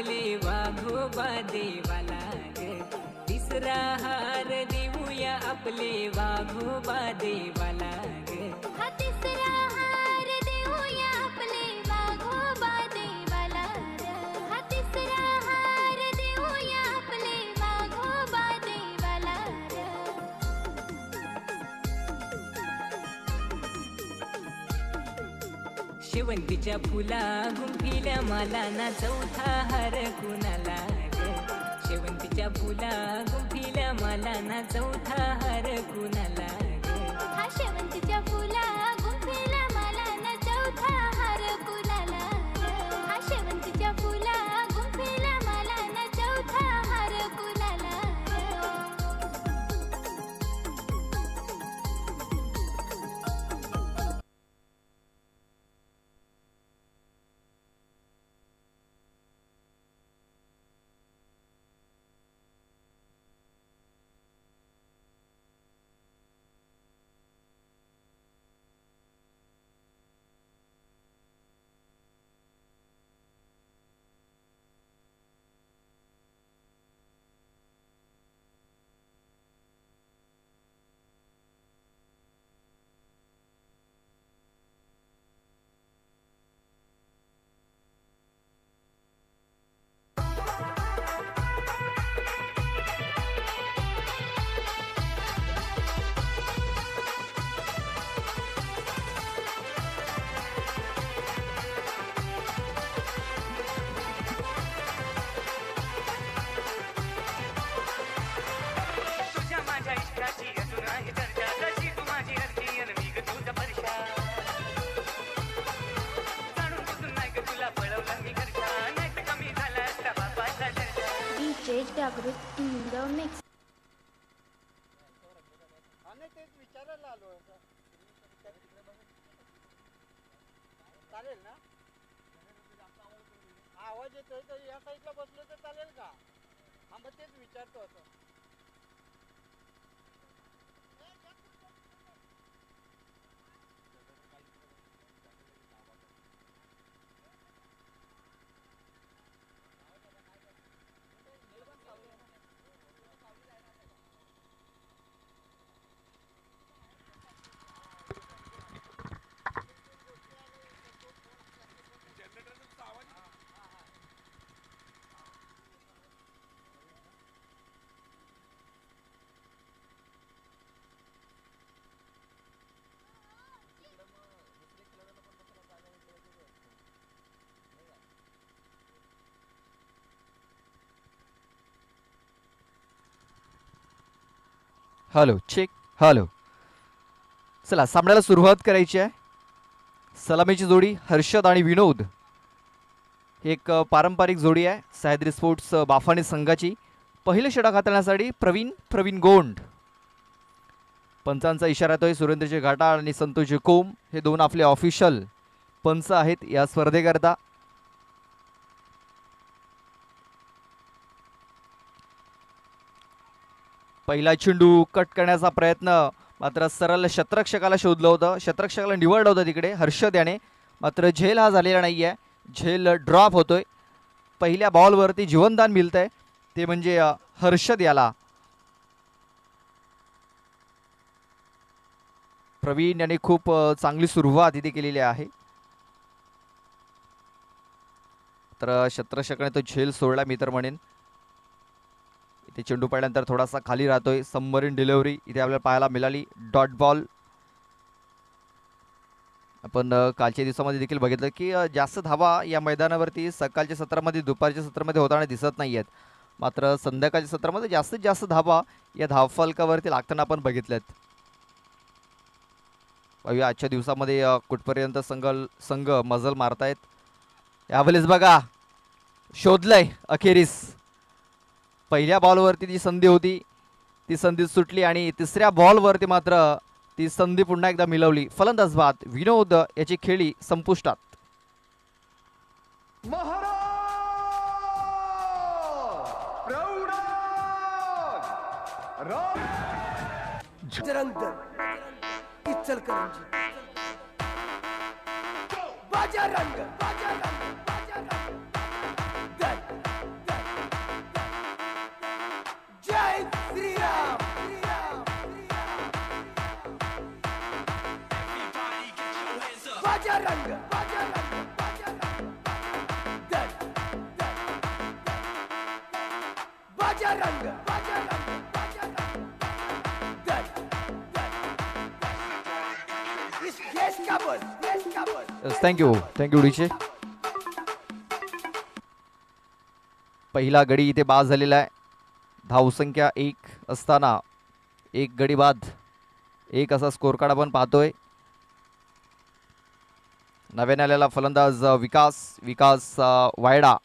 आपले वाघोबा देवाला ग, तिसरा हार देऊया आपले वाघोबा देवाला ग. हा तिसरा हार देऊया आपले वाघोबा देवाला ग. हा तिसरा हार देऊया आपले वाघोबा देवाला ग. शेवंतीच्या फुला गुंफिल्या मला ना चौथा हार कुणाला ग. शेवंतीच्या फुला गुंफिल्या मला ना चौथा हार कुणाला ग. हा शेवंतीच्या फुला गुंफिल्या मला ना चौथा हार कुणाला ग. हा शेवंतीच्या फुला गुंफिल्या मला ना चौथा हार कुणाला ग. तुझ्या माझ्या इष्टाची अजून आहे चर्चा, कशी तू माझी अर्धी अन मी ग तुझा परशा. जाणून बुजून नाही ग तुला पळवलं मी घरच्या, नाही तर कमी झाला असता बापाचा दर्जा. DJ जागृत in the mix. आणि तेच विचारायला आलो चालेल ना. आवाज येतोय तर या साईडला बसलो तर चालेल का? हा मग तेच विचारतो असं. Hello check. हॅलो. चला सामन्याला सुरुवात करायची आहे. सलामीची जोडी हर्षद आणि विनोद, एक पारंपरिक जोडी आहे सह्याद्री स्पोर्ट्स बाफाणे संघाची. पहिले षटक हाताळण्यासाठी प्रवीण गोंड. पंचांचा इशारा येतोय. सुरेंद्रजी घाटाळ आणि संतोषजी कोम हे दोन आपले ऑफिशियल पंच आहेत या स्पर्धेकरता. पहिला चेंडू कट करण्याचा प्रयत्न, मात्र सरळ शतरक्षकाला शोधलं होतं, शतरक्षकाला निवडलं होतं तिकडे हर्षद याने, मात्र झेल हा झालेला नाही आहे. झेल ड्रॉप होतोय. पहिल्या बॉलवरती जीवनदान मिळतंय ते म्हणजे हर्षद याला. प्रवीण यांनी खूप चांगली सुरुवात इथे केलेली आहे. तर शतरक्षकाने तो झेल सोडला मी तर म्हणेन. इथे चेंडू पडल्यानंतर थोडासा खाली राहतोय. सबमरीन डिलिव्हरी इथे आपल्याला पाहायला मिळाली. Dot ball. आपण कालच्या दिवसामध्ये देखील बघितलं की जास्त धावा या मैदानावरती सकाळच्या सत्रामध्ये दुपारच्या सत्रामध्ये होताना दिसत नाही आहेत, मात्र संध्याकाळच्या सत्रामध्ये जास्तीत जास्त धावा या धावफलकावरती लागताना आपण बघितल्यात. पाहूया आजच्या दिवसामध्ये कुठपर्यंत संघ मजल मारतायत. यावेळेस बघा शोधलंय अखेरीस. पहिल्या बॉलवरती जी संधी होती ती संधी सुटली आणि तिसऱ्या बॉलवरती मात्र ती संधी पुन्हा एकदा मिळवली. फलंदाज बाद विनोद याची खेळी संपुष्टात. थँक्यू डीचे. पहिला गडी इथे बाद झालेला आहे. धावसंख्या 1 असताना एक गडी बाद, एक असा स्कोर कार्ड आपण पाहतोय. नव्याने आलेला फलंदाज विकास वायडा.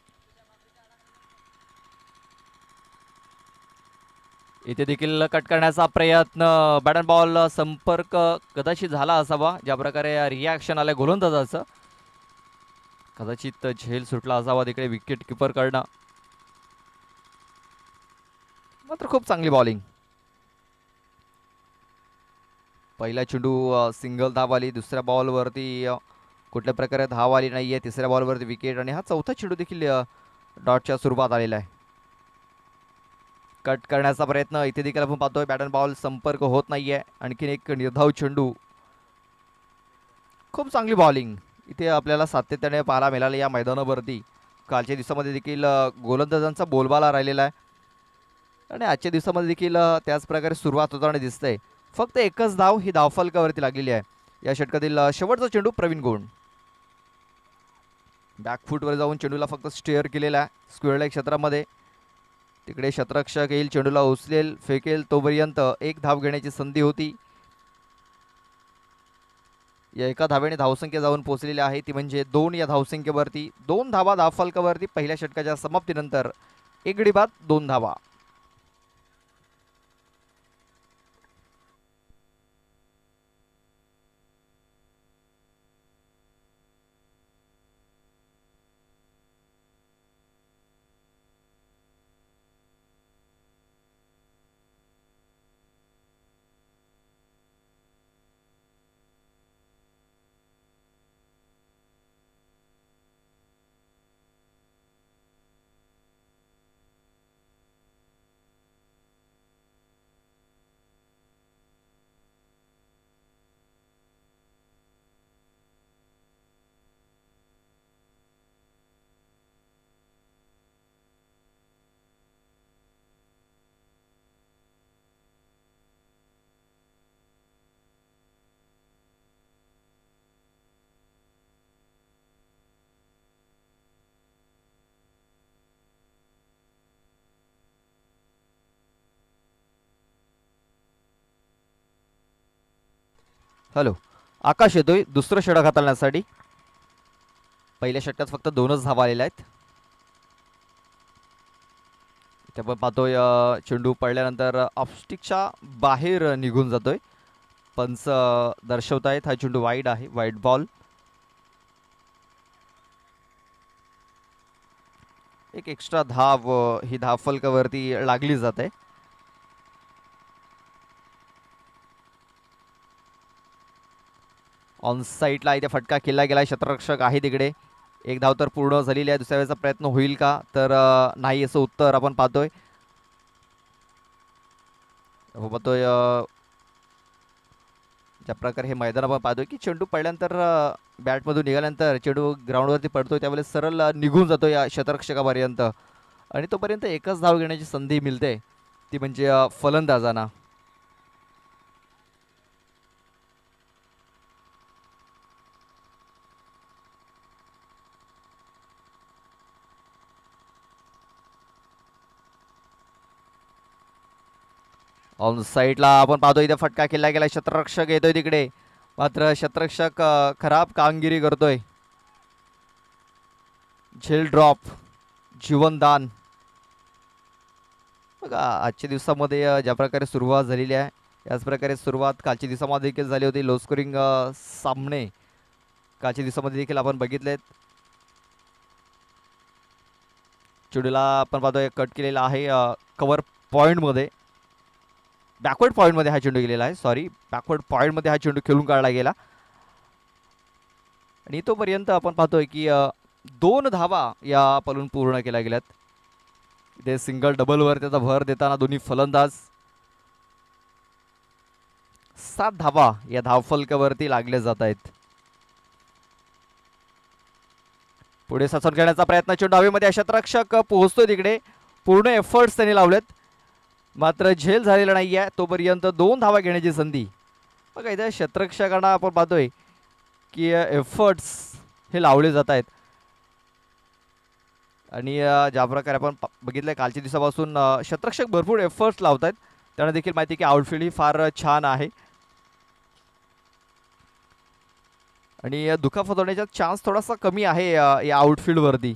इथे देखील कट करण्याचा प्रयत्न, बॅट अँड बॉल संपर्क कदाचित झाला असावा. ज्या प्रकारे रिॲक्शन आलंय गोलंदाजाचं, कदाचित झेल सुटला असावा तिकडे विकेट किपर कडनं. मात्र खूप चांगली बॉलिंग. पहिला चेंडू सिंगल धाव आली, दुसऱ्या बॉलवरती कुठल्या प्रकारे धाव आली नाहीये, तिसऱ्या बॉलवरती विकेट, आणि हा चौथा चेंडू देखील डॉटच्या स्वरूपात आलेला आहे. कट करण्याचा प्रयत्न इथे देखील आपण पाहतोय. बॅट अँड बॉल संपर्क होत नाहीये. आणखीन एक निर्धाव चेंडू. खूप चांगली बॉलिंग इथे आपल्याला सातत्याने पाहायला मिळाली या मैदानावरती. कालच्या दिवसामध्ये देखील गोलंदाजांचा बोलबाला राहिलेला आहे आणि आजच्या दिवसामध्ये देखील त्याच प्रकारे सुरुवात होताना दिसतंय. फक्त एकच धाव ही धावफलकावरती लागलेली आहे. या षटकातील शेवटचा चेंडू प्रवीण गोंड. बॅकफूटवर जाऊन चेंडूला फक्त स्टेअर केलेला आहे स्क्वेअर लेग क्षेत्रामध्ये. तिकडे शतरक्षक येईल, चेंडूला उचलेल, फेकेल, तोपर्यंत एक धाव घेण्याची संधी होती. या एका धावेने धावसंख्या जाऊन पोहोचलेली आहे, ती म्हणजे 2. या धावसंख्येवरती 2 धावा धावफलकावरती पहिल्या षटकाच्या समाप्तीनंतर. एक गडी बाद, 2 धावा. हॅलो, आकाश येतोय दुसरं षटक हाताळण्यासाठी. पहिल्या षटकात फक्त 2च धावा आलेल्या आहेत. इथे आपण पाहतोय चेंडू पडल्यानंतर ऑफस्टिकच्या बाहेर निघून जातोय. पंच दर्शवतायत हा चेंडू वाईड आहे, वाईड बॉल. एक एक्स्ट्रा धाव ही धावफलकावरती लागली जाते. ऑन साईडला इथे फटका केला गेला. शतरक्षक आहे तिकडे. एक धाव तर पूर्ण झालेली आहे. दुसऱ्या वेळेचा प्रयत्न होईल का, तर नाही असं उत्तर आपण पाहतोय. ज्या प्रकारे हे मैदान आपण पाहतोय की चेंडू पडल्यानंतर बॅटमधून निघाल्यानंतर चेंडू ग्राउंडवरती पडतोय त्यावेळेस सरळ निघून जातो या शतरक्षकापर्यंत, आणि तोपर्यंत एकच धाव घेण्याची संधी मिळते, ती म्हणजे फलंदाजांना. ऑन साईडला आपण पाहतोय इथे फटका केला गेला. शतरक्षक येतोय तिकडे, मात्र शतरक्षक खराब कामगिरी करतोय. झेल ड्रॉप, जीवनदान. बघा आजच्या दिवसामध्ये ज्या प्रकारे सुरुवात झालेली आहे, याच प्रकारे सुरुवात कालच्या दिवसामध्ये देखील झाली होती. लो स्कोरिंग सामने कालच्या दिवसामध्ये देखील आपण बघितलेत. चेंडूला आपण पाहतोय कट केलेला आहे कव्हर पॉईंटमध्ये, बॅकवर्ड पॉईंटमध्ये हा चेंडू गेलेला आहे. सॉरी, बॅकवर्ड पॉईंटमध्ये हा चेंडू खेळून काढला गेला. आणि तोपर्यंत आपण पाहतोय की 2 धावा या पलून पूर्ण केल्या गेल्यात. इथे सिंगल डबलवर त्याचा भर देताना दोन्ही फलंदाज. 7 धावा या धावफलकावरती लागले जात आहेत. पुढे साचून खेळण्याचा प्रयत्न, चेंडू हवेमध्ये, क्षेत्ररक्षक पोहोचतोय तिकडे, पूर्ण एफर्ट्स त्यांनी लावलेत मात्र झेल झालेला नाही आहे. तोपर्यंत 2 धावा घेण्याची संधी. बघा इथे क्षेत्ररक्षकांना आपण पाहतोय की एफर्ट्स हे लावले जात आहेत आणि ज्या प्रकारे आपण बघितलं कालच्या दिवसापासून क्षेत्ररक्षक भरपूर एफर्ट्स लावत आहेत. त्यांना देखील माहिती की आउटफील्ड ही फार छान आहे आणि दुखापत होण्याचा चान्स थोडासा कमी आहे या आउटफील्डवरती.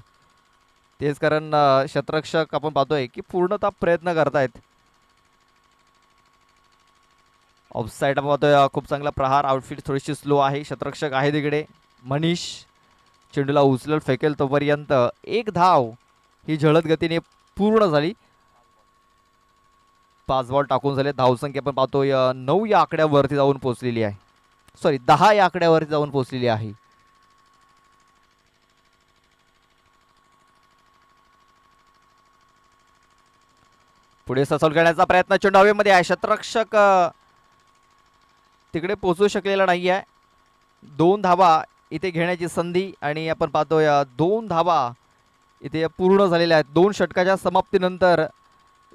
तेच कारण क्षेत्ररक्षक आपण पाहतोय की पूर्णतः प्रयत्न करतायत. ऑफसाईड आपण पाहतोय खूप चांगला प्रहार, आउटफील्ड थोडीशी स्लो आहे. क्षेत्ररक्षक आहे तिकडे, मनीष चेंडूला उचलत फेकेल तोपर्यंत 1 धाव ही झळत गतीने पूर्ण झाली. 5 बॉल टाकून झाले. धावसंख्या आपण पाहतोय 9 या आकड्यावरती जाऊन पोहोचलेली आहे, सॉरी 10 या आकड्यावरती जाऊन पोहोचलेली आहे. पुढे सचोल करण्याचा प्रयत्न, चेंडू हवेमध्ये आहे. क्षेत्ररक्षक तिकडे पोहोचू शकलेला नाही आहे. 2 धावा इथे घेण्याची संधी आणि आपण पाहतोय 2 धावा इथे पूर्ण झालेल्या आहेत. 2 षटकाच्या समाप्तीनंतर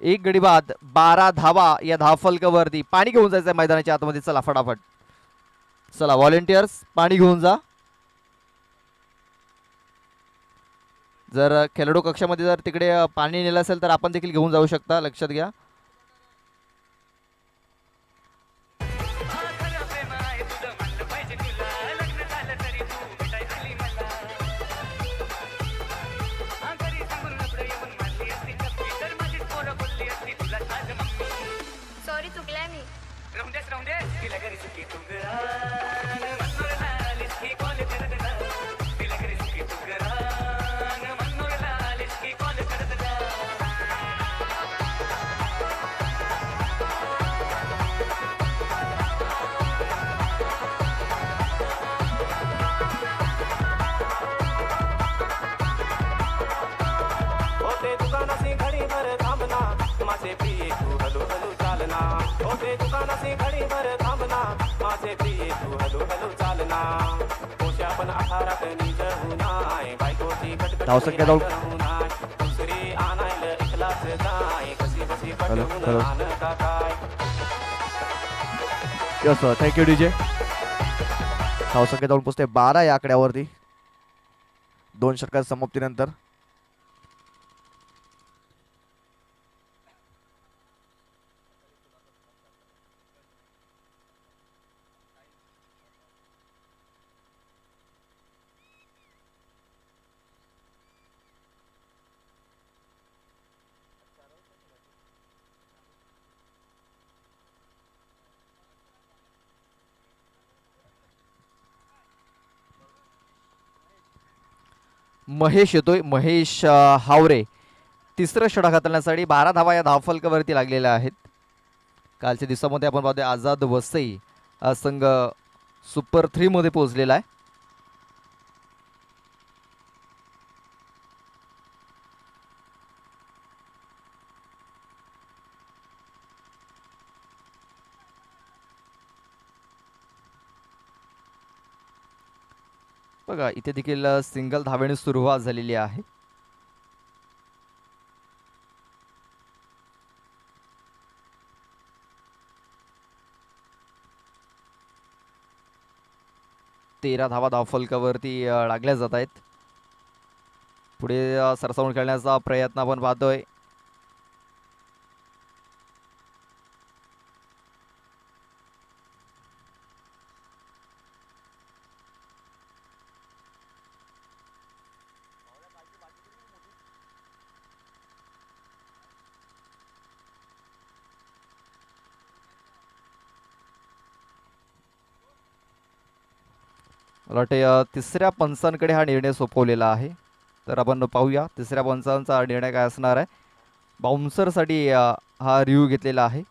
1 गडी बाद, 12 धावा या धावफलकावरती. पाणी घेऊन जायचं आहे मैदानाच्या आतमध्ये. चला फटाफट, चला व्हॉलेंटियर्स पाणी घेऊन जा. जर खेळाडू कक्षामध्ये जर तिकडे पाणी नेलं असेल तर आपण देखील घेऊन जाऊ शकता, लक्षात घ्या. सॉरी चुकलाय मी. धावसंख्या जाऊ. Thank you DJ. धावसंख्या जाऊन पोचते 12 या आकड्यावरती 2 षटकाच्या समाप्तीनंतर. महेश येतोय, महेश हावरे. तिसरं षटक हाताळण्यासाठी 12 धावा या धावफलकावरती लागलेल्या आहेत. कालच्या दिवसामध्ये आपण पाहतोय आझाद वसई हा संघ सुपर 3 मध्ये पोहोचलेला आहे. बघा इथे देखील सिंगल धावेने सुरुवात झालेली आहे. तेरा धावा धावफलकावरती लागल्या जात आहेत. पुढे सरसावून खेळण्याचा प्रयत्न आपण पाहतोय. मला वाटते तिसऱ्या पंचांकडे हा निर्णय सोपवलेला आहे. तर आपण पाहूया तिसऱ्या पंचांचा निर्णय काय असणार आहे. बाउन्सरसाठी हा रिव्ह्यू घेतलेला आहे.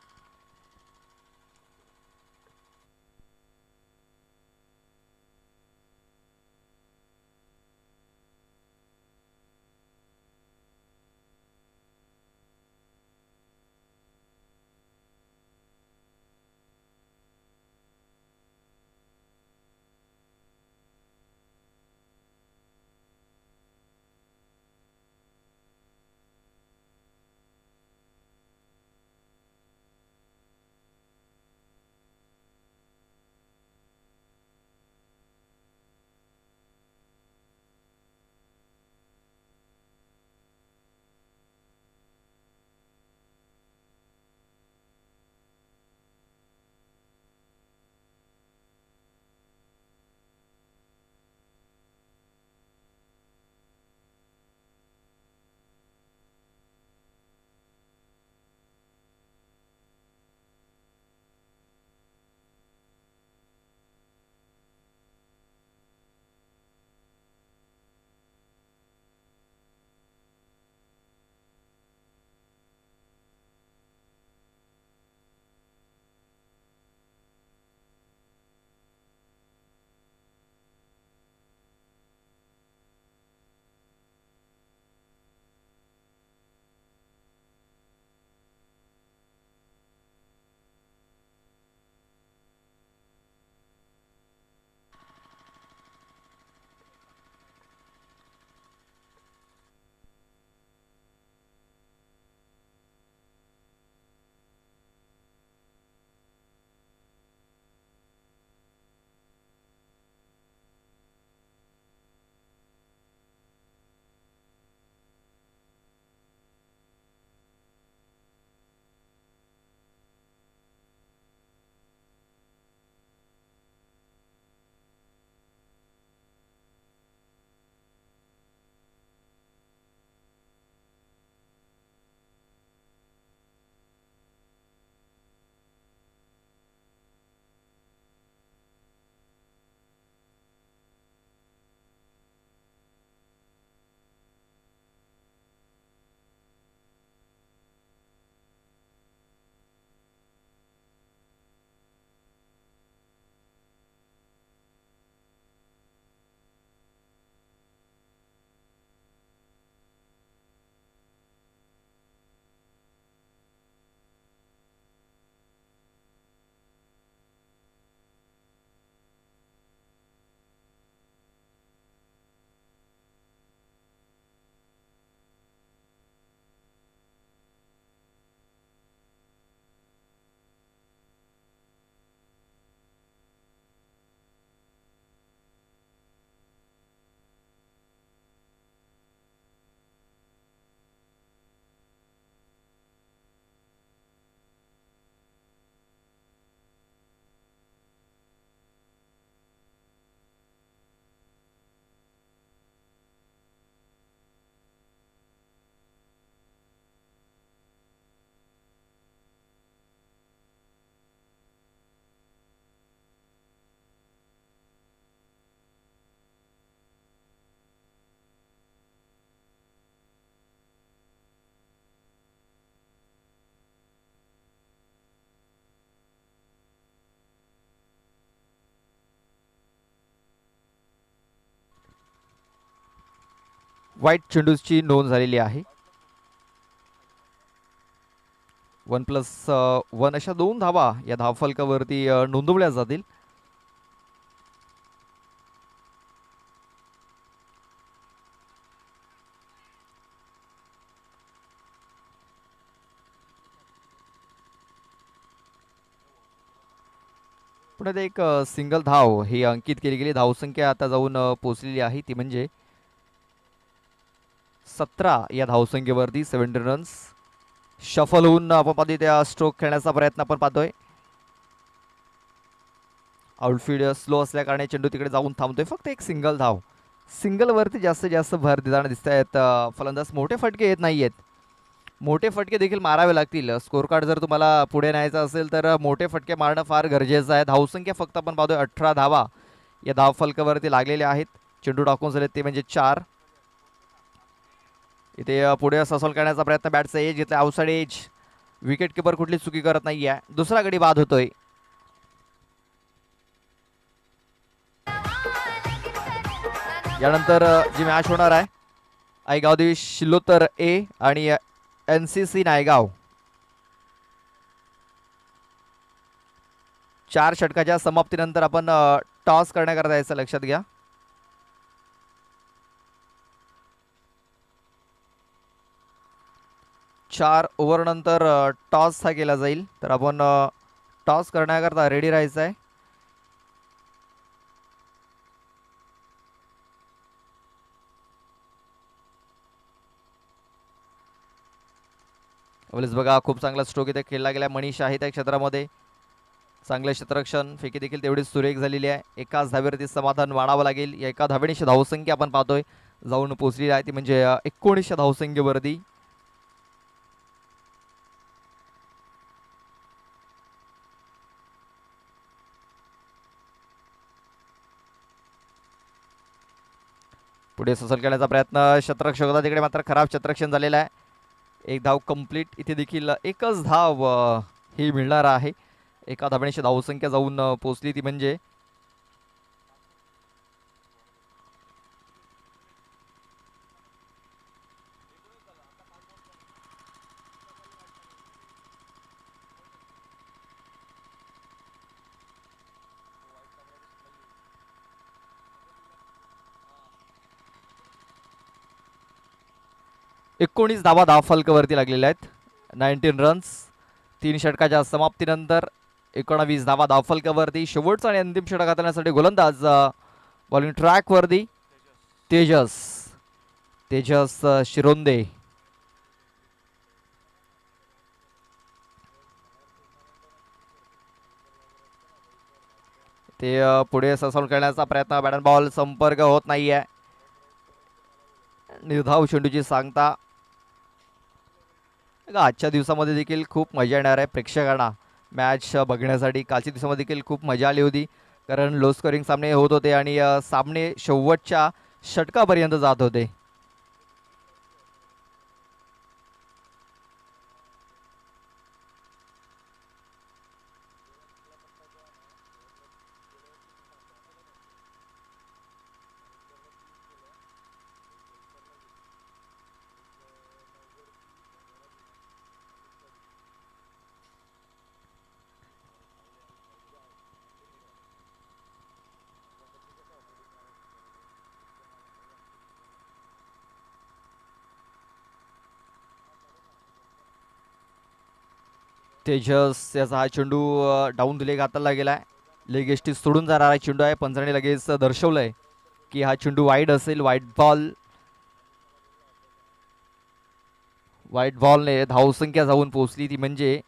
वाईट चेंडूची नोंद झालेली आहे. 1+1 अशा 2 धावा या धावफलकावरती नोंदवल्या जातील. पुण्यात एक सिंगल धाव ही अंकित केली गेली. धावसंख्या आता जाऊन पोहोचलेली आहे ती म्हणजे 17 या धावसंख्येवरती 17 रन्स. शफल होऊन आपण पाहतोय त्या स्ट्रोक खेळण्याचा प्रयत्न आपण पाहतोय. आउटफील्ड स्लो असल्या कारणे चेंडू तिकडे जाऊन थांबतोय. फक्त एक सिंगल धाव. सिंगलवरती जास्तीत जास्त भर देताना दिसत आहेत फलंदाज. मोठे फटके येत नाही आहेत. मोठे फटके देखील मारावे लागतील. स्कोर कार्ड जर तुम्हाला पुढे न्यायचं असेल तर मोठे फटके मारणं फार गरजेचं आहे. धावसंख्या फक्त आपण पाहतोय 18 धावा या धावफलकावरती लागलेल्या आहेत. चेंडू टाकून झाले ते म्हणजे 4. इथे पुढे ससोल करण्याचा प्रयत्न. बॅटचा एज घेतला. Outside edge. विकेट किपर कुठली चुकी करत नाही आहे. दुसरा गडी बाद होतोय. यानंतर जी मॅच होणार आहे आयगाव देवी शिल्लोत्तर ए आणि NCC नायगाव. 4 षटकाच्या समाप्तीनंतर आपण टॉस करण्याकरता यायचं लक्षात घ्या. चार ओव्हर नंतर टॉस हा केला जाईल. तर आपण टॉस करण्याकरता रेडी राहायचं आहे. बघा खूप चांगला स्ट्रोक इथे खेळला गेला. मनीष आहे त्या क्षेत्रामध्ये. चांगले क्षेत्ररक्षण. फेकी देखील तेवढीच सुरेख झालेली आहे. एकाच धावेवरती समाधान मानावं लागेल. या एका धावेने धावसंख्या आपण पाहतोय जाऊन पोहोचलेली आहे ती म्हणजे 19 धावसंख्येवरती. पुढे ससल करण्याचा प्रयत्न. क्षेत्ररक्षक होता तिकडे मात्र खराब क्षेत्ररक्षण झालेलं आहे. एक धाव कंप्लीट. इथे देखील एकच धाव ही मिळणार आहे. एका धावेची धावसंख्या जाऊन पोहोचली ती म्हणजे 19 धावा धावफलकावरती लागलेल्या आहेत. 19 रन्स. 3 षटकाच्या समाप्तीनंतर 19 धावा धावफलकावरती. शेवटचा आणि अंतिम षटक हाताळण्यासाठी गोलंदाज बॉलिंग ट्रॅकवरती तेजस शिरोंदे. ते पुढे ससोल करण्याचा प्रयत्न. बॅट बॉल संपर्क होत नाहीये. निर्धाव चेंडूची सांगता. आजच्या दिवसामध्ये देखील खूप मजा येणार आहे प्रेक्षकांना मॅच बघण्यासाठी. कालच्या दिवसामध्ये देखील खूप मजा आली होती कारण लो स्कोरिंग सामने होत होते आणि सामने शेवटच्या षटकापर्यंत जात होते. तेजस याचा हा चेंडू डाऊन लेग हाताला गेलाय. लेग एसटी सोडून जाणारा चेंडू आहे. पंचाने लगेच दर्शवलंय की हा चेंडू वाईड असेल. वाईट बॉलने धावसंख्या जाऊन पोहोचली ती म्हणजे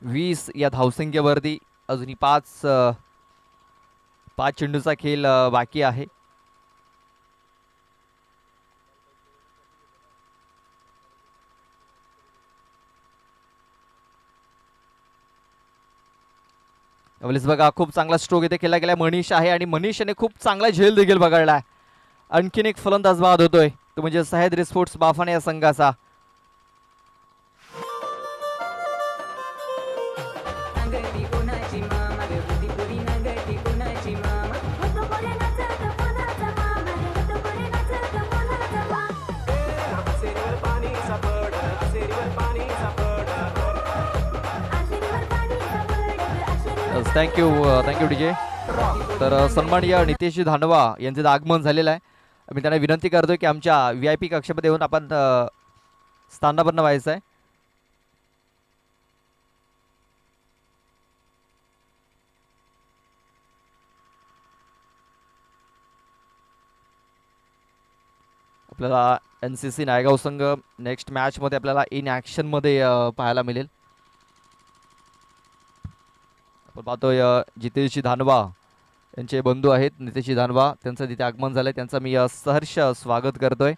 20 या धावसंख्येवरती. अजूनही 5 चेंडूचा खेळ बाकी आहे. बघा खूप चांगला स्ट्रोक इथे केला गेला. मनीष आहे आणि मनीषने खूप चांगला झेल देखील पकडलाय. आणखीन एक फलंदाज बाद होतोय तो म्हणजे सह्याद्री स्पोर्ट्स बाफाने या संघाचा. Thank you thank you DJ. तर सन्माननीय नितेश धानवा यांचं आगमन झालेलं आहे. मी त्यांना विनंती करतोय की आमच्या VIP कक्षामध्ये येऊन आपण स्थानापन्न व्हायचं आहे. आपल्याला NCC नायगाव संघ नेक्स्ट मॅच मध्ये आपल्याला इन ऍक्शन मध्ये पाहायला मिळेल. आपण पाहतोय जितेशजी धानवा यांचे बंधू आहेत नितेशजी धानवा, त्यांचं तिथे आगमन झालंय. त्यांचं मी सहर्ष स्वागत करतोय.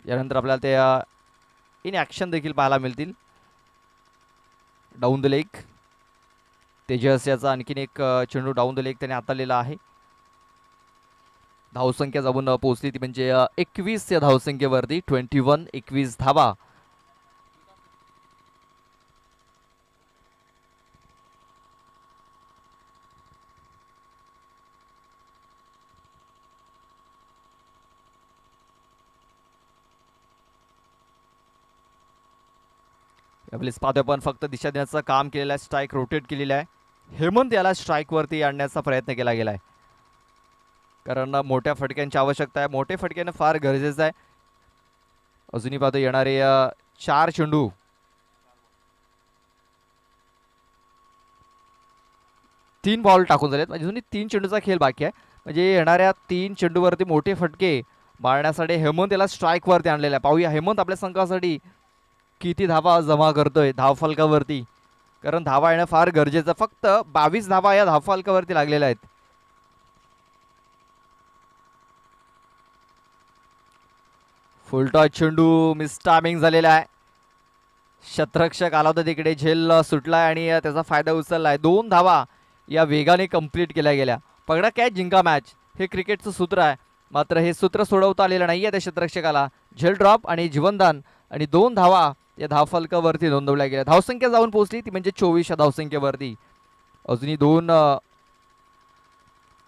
यानंतर आपल्याला ते इन ऍक्शन देखील पाहायला मिळतील. डाऊन द लेग तेजस याचा आणखीन एक चेंडू डाऊन द लेग त्याने हाताळलेला आहे. धावसंख्या जाऊन पोहोचली ती म्हणजे 21 या धावसंख्येवरती. 21 धावा. आपलीच पाहतोय आपण फक्त दिशा देण्याचं काम केलेलं आहे. स्ट्राईक रोटेट केलेला आहे. हेमंत याला स्ट्राईक वरती आणण्याचा प्रयत्न केला गेलाय, कारण मोठ्या फटक्यांची आवश्यकता आहे. मोठे फटक्यानं फार गरजेचं आहे. अजूनही पाहतो येणारे 4 चेंडू. तीन बॉल टाकून झालेत म्हणजे अजूनही 3 चेंडूचा खेळ बाकी आहे. म्हणजे येणाऱ्या 3 चेंडूवरती मोठे फटके मारण्यासाठी हेमंत याला स्ट्राईक वरती आणलेला आहे. पाहूया हेमंत आपल्या संघासाठी किती धावा जमा करतोय धावफलकावरती, कारण धावा येणं फार गरजेचं. फक्त 22 धावा या धावफलकावरती लागलेल्या आहेत. फुल टॉस चेंडू मिस टायमिंग झालेला आहे. शतरक्षक आला होता तिकडे, झेल सुटलाय आणि त्याचा फायदा उचललाय. 2 धावा या वेगाने कंप्लीट केल्या गेल्या. पगडा कॅच जिंका मॅच हे क्रिकेटचं सूत्र आहे, मात्र हे सूत्र सोडवता आलेलं नाहीये त्या शतरक्षकाला. झेल ड्रॉप आणि जीवनदान आणि 2 धावा या धावफलकावरती नोंदवल्या गेल्या. धावसंख्या जाऊन पोहोचली ती म्हणजे 24 या धावसंख्येवरती. अजूनही 2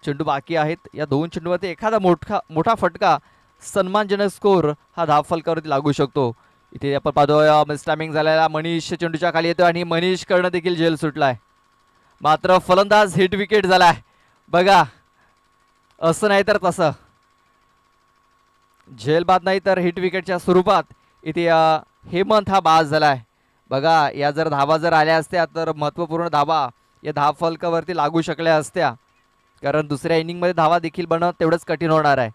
चेंडू बाकी आहेत. या 2 चेंडूवरती एखादा मोठा फटका सन्मानजनक स्कोर हा धावफलकावरती लागू शकतो. इथे आपण पाहतोय मिस टायमिंग झालेला. मनीष चेंडूच्या खाली येतो आणि मनीष कर्ण देखील झेल सुटलाय, मात्र फलंदाज हिट विकेट झालाय. बघा, असं नाही तर तसं, झेल बाद नाही तर हिट विकेटच्या स्वरूपात इथे हेमंत हा बाद झालाय. बघा, या जर धावा जर आल्या असत्या तर महत्त्वपूर्ण धावा या धावफलकावरती लागू शकल्या असत्या, कारण दुसऱ्या इनिंगमध्ये धावा देखील बनवणं तेवढंच कठीण होणार आहे.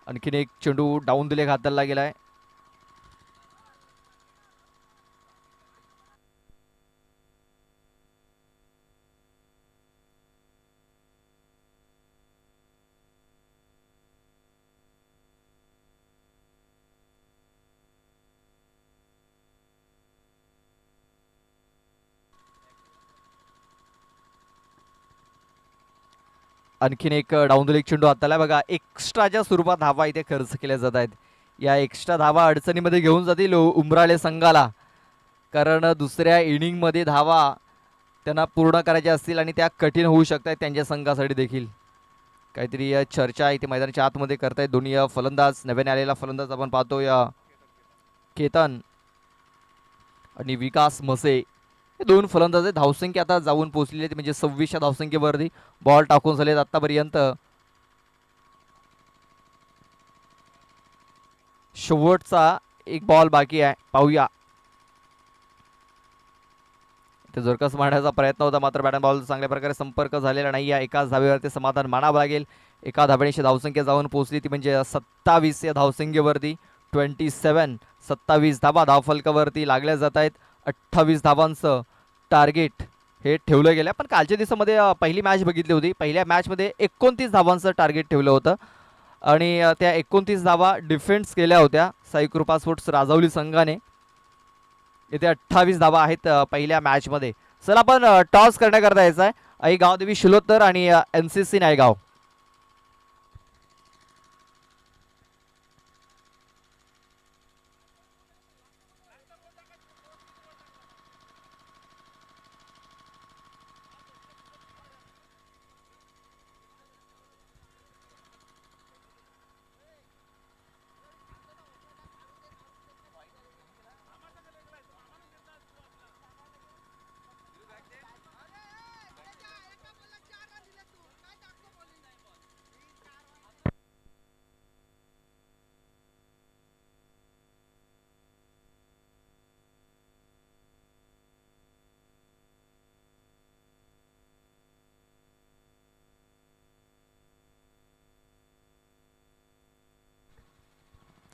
आणखीन एक चेंडू डाऊन दिले हाताला गेलाय. आणखीन एक डाऊन दिले चेंडू हाताला. बघा, एक्स्ट्राच्या स्वरूपात धावा इथे खर्च केल्या जात आहेत. या एक्स्ट्रा धावा अडचणीमध्ये घेऊन जातील उमराळे संघाला, कारण दुसऱ्या इनिंगमध्ये धावा त्यांना पूर्ण करायच्या असतील आणि त्या कठीण होऊ शकतात त्यांच्या संघासाठी देखील. काहीतरी चर्चा इथे मैदानाच्या आतमध्ये करतायत दोन्ही फलंदाज. नव्याने आलेला फलंदाज आपण पाहतोय केतन आणि विकास मसे, हे 2 फलंदाज धावसंख्या आता जाऊन पोहोचलेली म्हणजे 26 या धावसंख्येवरती बॉल टाकून झालेत आतापर्यंत. शेवटचा एक बॉल बाकी आहे, पाहूया. ते जोरकस मारण्याचा प्रयत्न होता, मात्र बॅट बॉल चांगल्या प्रकारे संपर्क झालेला नाही आहे. एकाच धावेवरती समाधान मानावं लागेल. एका धावेची धावसंख्या जाऊन पोहोचली ती म्हणजे 27 या धावसंख्येवरती. 27 धावा धावफलकावरती लागल्या जात आहेत. 28 धावांचं टार्गेट हे ठेवलं गेलं. पण कालच्या दिवसामध्ये पहिली मॅच बघितली होती. पहिल्या मॅचमध्ये 29 धावांचं टार्गेट ठेवलं होतं आणि त्या 29 धावा डिफेन्स केल्या होत्या साई कृपा स्पोर्ट्स राजौली संघाने. इथे 28 धावा आहेत पहिल्या मॅचमध्ये. चला आपण टॉस करण्याकरता यायचं आहे. आई गावदेवी शिलोत्तर आणि NCC नायगाव.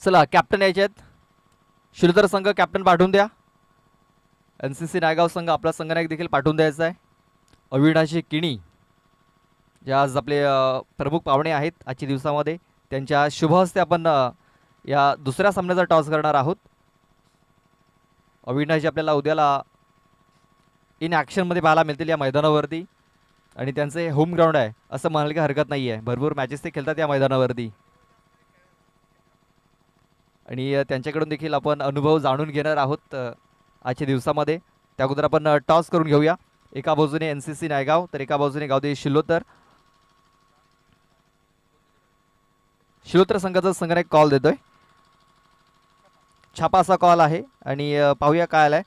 चला कॅप्टन यायचे आहेत. शिलोत्तर संघ कॅप्टन पाठवून द्या. NCC नायगाव संघ आपला संघनायक देखील पाठवून द्यायचा आहे. अविनाशी किणी जे आज आपले प्रमुख पाहुणे आहेत आजच्या दिवसामध्ये, त्यांच्या शुभ हस्ते आपण या दुसऱ्या सामन्याचा टॉस करणार आहोत. अविनाशी आपल्याला उद्याला इन ॲक्शनमध्ये पाहायला मिळतील या मैदानावरती आणि त्यांचे होम ग्राउंड आहे असं म्हणायला काही हरकत नाही आहे. भरपूर मॅचेस ते खेळतात या मैदानावरती आणि त्यांच्याकडून देखील आपण अनुभव जाणून घेणार आहोत आजच्या दिवसामध्ये. त्या अगोदर आपण टॉस करून घेऊया. एका बाजूने NCC नायगाव तर एका बाजूने गावदेवी शिलोत्तर. शिलोत्तर संघाचा संघनायक कॉल देतोय. छापा असा कॉल आहे आणि पाहूया काय आलाय.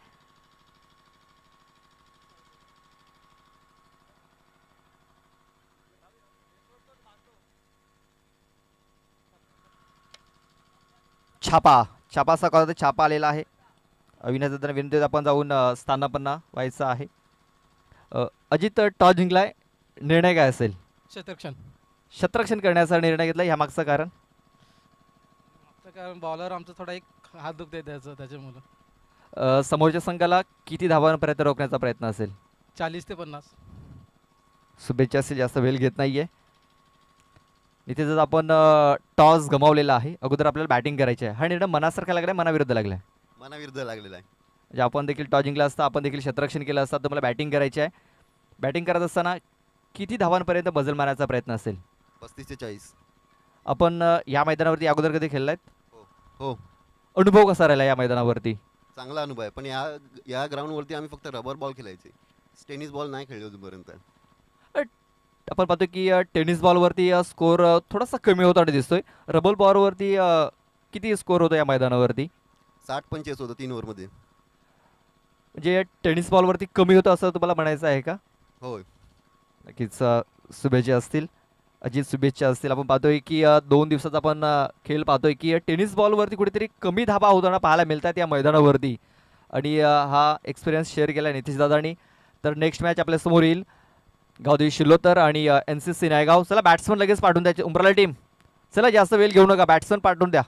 छापा असा कॉल छापा आलेला आहे. अविनाश दादा विनंती आपण जाऊन स्थानापन्न व्हायचं आहे. अजित टॉस जिंकलाय, निर्णय काय असेल? शतरक्षण करण्याचा निर्णय घेतला. ह्या मागचं कारण बॉलर आमचा थोडा एक हात दुखते त्याच्यामुळे. समोरच्या संघाला किती धावांपर्यंत रोखण्याचा प्रयत्न असेल? 40 ते 50. शुभेच्छा असेल, जास्त वेळ घेत नाहीये. इथे जर आपण टॉस गमावलेला आहे, अगोदर आपल्याला बॅटिंग करायची आहे. हा निर्णय मनासारखा लागलाय, मनाविरुद्ध लागलाय? मनाविरुद्ध लागलेला आहे. म्हणजे आपण देखील टॉस जिंकला असता, आपण देखील क्षेत्ररक्षण केलं असतं, तुम्हाला बॅटिंग करायची आहे. बॅटिंग करत असताना किती धावांपर्यंत बदल मारायचा प्रयत्न असेल? 35 ते 40. आपण या मैदानावरती अगोदर कधी खेळलायत? हो. अनुभव कसा राहिला या मैदानावरती? चांगला अनुभव आहे, पण या ग्राउंडवरती आम्ही फक्त रबर बॉल खेळायचे, टेनिस बॉल नाही खेळले होतेपर्यंत. आपण पाहतो की टेनिस बॉलवरती स्कोर थोडासा कमी होता दिसतोय. रबर बॉलवरती किती स्कोर होतो या मैदानावरती? 60-25 होतं 3 ओव्हरमध्ये. म्हणजे टेनिस बॉलवरती कमी होतं असं तुम्हाला म्हणायचं आहे का? होय. नक्कीच शुभेच्छा असतील, अजित शुभेच्छा असतील. आपण पाहतोय की 2 दिवसाचा आपण खेळ पाहतोय की टेनिस बॉलवरती कुठेतरी कमी धाबा होताना पाहायला मिळतात या मैदानावरती आणि हा एक्सपिरियन्स शेअर केला नितीश दादांनी. तर नेक्स्ट मॅच आपल्या समोर येईल गावदेवी शिलोत्तर आणि NCC नायगाव. चला बॅट्समन लगेच पाठवून द्यायचे उमराला टीम. चला जास्त वेळ घेऊ नका, बॅट्समन पाठवून द्या.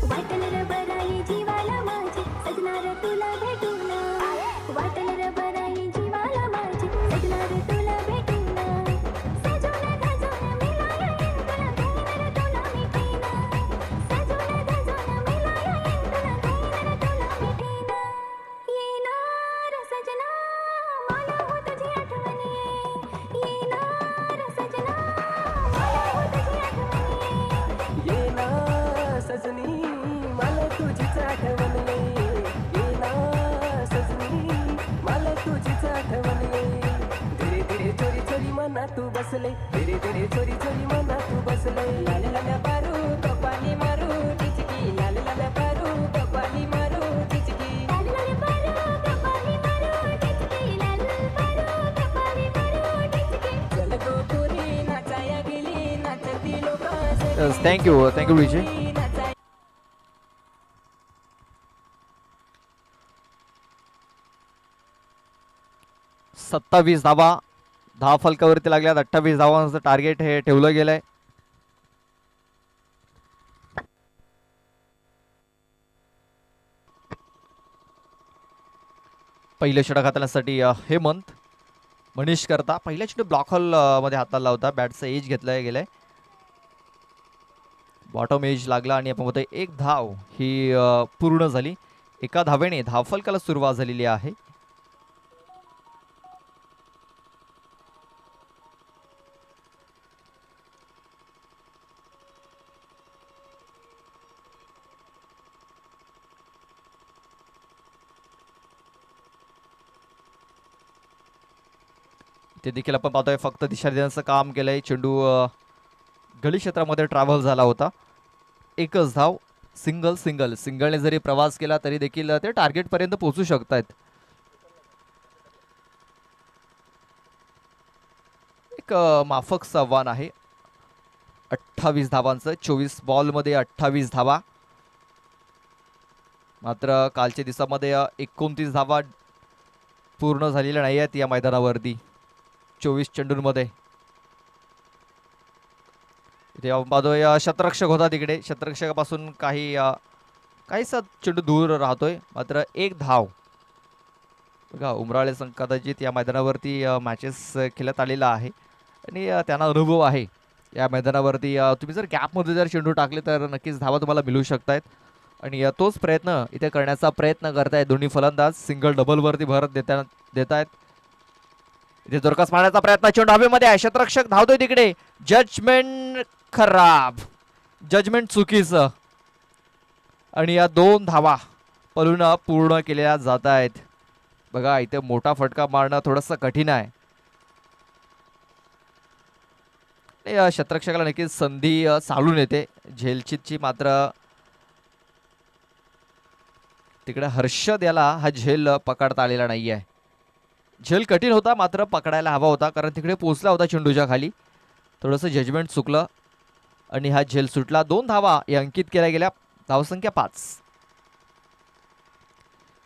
वाटल रे बराई जीवाला माझी सजनार तुला भेटून. वाटल रे बराई जीवाला माझी सजनार तुला भेटून. सजून धजून मिलाया इंदुला धैर्य तुला मिठीन. सजून धजून मिलाया इंदुला धैर्य तुला मिठीन. येणार सजना मला हो तुझी आठवण ये. येणार सजना मला हो तुझी आठवण ये. येना सजनी मला तुझीच आठवण ये. येना सजनी मला तुझीच आठवण ये. धीरे धीरे चोरी चोरी मना तू बसले. धीरे धीरे चोरी चोरी मना तू बसले. लाल लाल पारू कपाली मारू टिचकी. लाल लाल पारू कपाली मारू टिचकी. लाल लाल पारू कपाली मारू टिचकी. लाल पारू कपाली मारू टिचकी. चल गो पोरी नाचाया गेली नाचती लोक. थँक्यू विजय. 27 धावा धाव फलकावरती लागल्यात. 28 धावांचं टार्गेट हे ठेवलं गेलंय. पहिलं षटक हाताळण्यासाठी हेमंत मनीष करता पहिल्या चेंडू ब्लॉक हॉल मध्ये हाताळला होता. बॅटचं एज घेतलं गेलंय. बॉटम एज लागला आणि आपण बघतोय एक धाव ही पूर्ण झाली. एका धावेने धावफलकाला सुरुवात झालेली आहे. ते देखील आपण पाहतोय फक्त दिशा देण्याचं काम केलंय. चेंडू गळी क्षेत्रामध्ये ट्रॅव्हल झाला होता. एकच धाव सिंगल सिंगल सिंगलने जरी प्रवास केला तरी देखील ते टार्गेट पर्यंत पोहोचू शकतात. एक माफक आव्हान आहे. 28 धावांचं 24 बॉलमध्ये 28 धावा. मात्र कालच्या दिवसामध्ये 29 धावा पूर्ण झालेल्या नाही आहेत या मैदानावरती 24 चेंडूंमध्ये. इथे आपण पाहतोय शतरक्षक होता तिकडे. शतरक्षकापासून काहीसा चेंडू दूर राहतोय. मात्र एक धाव बघा उमराळे संघ कदाचित या मैदानावरती मॅचेस खेळत आलेला आहे आणि त्यांना अनुभव आहे या मैदानावरती. तुम्ही जर गॅपमध्ये जर चेंडू टाकले तर नक्कीच धावा तुम्हाला मिळू शकतायत आणि तोच प्रयत्न इथे करण्याचा प्रयत्न करतायत दोन्ही फलंदाज. सिंगल डबलवरती भर देत आहेत. इथे जोरकस मारण्याचा प्रयत्न चेंडू हवेमध्ये आहे. शतरक्षक धावतोय तिकडे. जजमेंट खराब. जजमेंट चुकीचं आणि या 2 धावा पळून पूर्ण केल्या जात आहेत. बघा इथे मोठा फटका मारणं थोडंसं कठीण आहे. या शतरक्षकाला नक्कीच संधी चालून येते झेलचीची. मात्र तिकडे हर्षद याला हा झेल पकडता आलेला नाही आहे. झेल कठीण होता मात्र पकडायला हवा होता कारण तिकडे पोचला होता चेंडूच्या खाली. थोडंसं जजमेंट चुकलं आणि हा झेल सुटला. 2 धावा या अंकित केल्या गेल्या. धावसंख्या 5.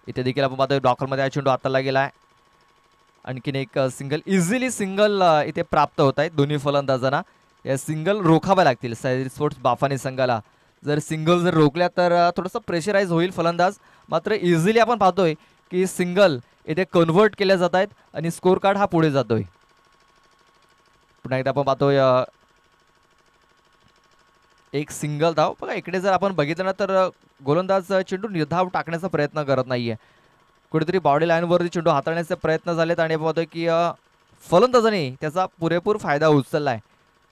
इथे देखील आपण पाहतोय डॉकरमध्ये हा चेंडू हाताळला गेलाय. आणखीन एक सिंगल इझिली सिंगल इथे प्राप्त होत आहेत दोन्ही फलंदाजांना. या सिंगल रोखाव्या लागतील सह्याद्री स्पोर्ट्स बाफानी संघाला. जर सिंगल जर रोखल्या तर थोडंसं प्रेशराईज होईल फलंदाज. मात्र इझिली आपण पाहतोय की सिंगल इथे कन्व्हर्ट केल्या जात आहेत आणि स्कोर कार्ड हा पुढे जातोय. पुन्हा एकदा आपण पाहतोय एक सिंगल धाव. बघा इकडे जर आपण बघितलं ना तर गोलंदाज चेंडू निर्धाव टाकण्याचा प्रयत्न करत नाहीये. कुठेतरी बॉडी लाईनवरती चेंडू हाताळण्याचे प्रयत्न झालेत आणि आपण पाहतोय की फलंदाजाने त्याचा पुरेपूर फायदा उचललाय.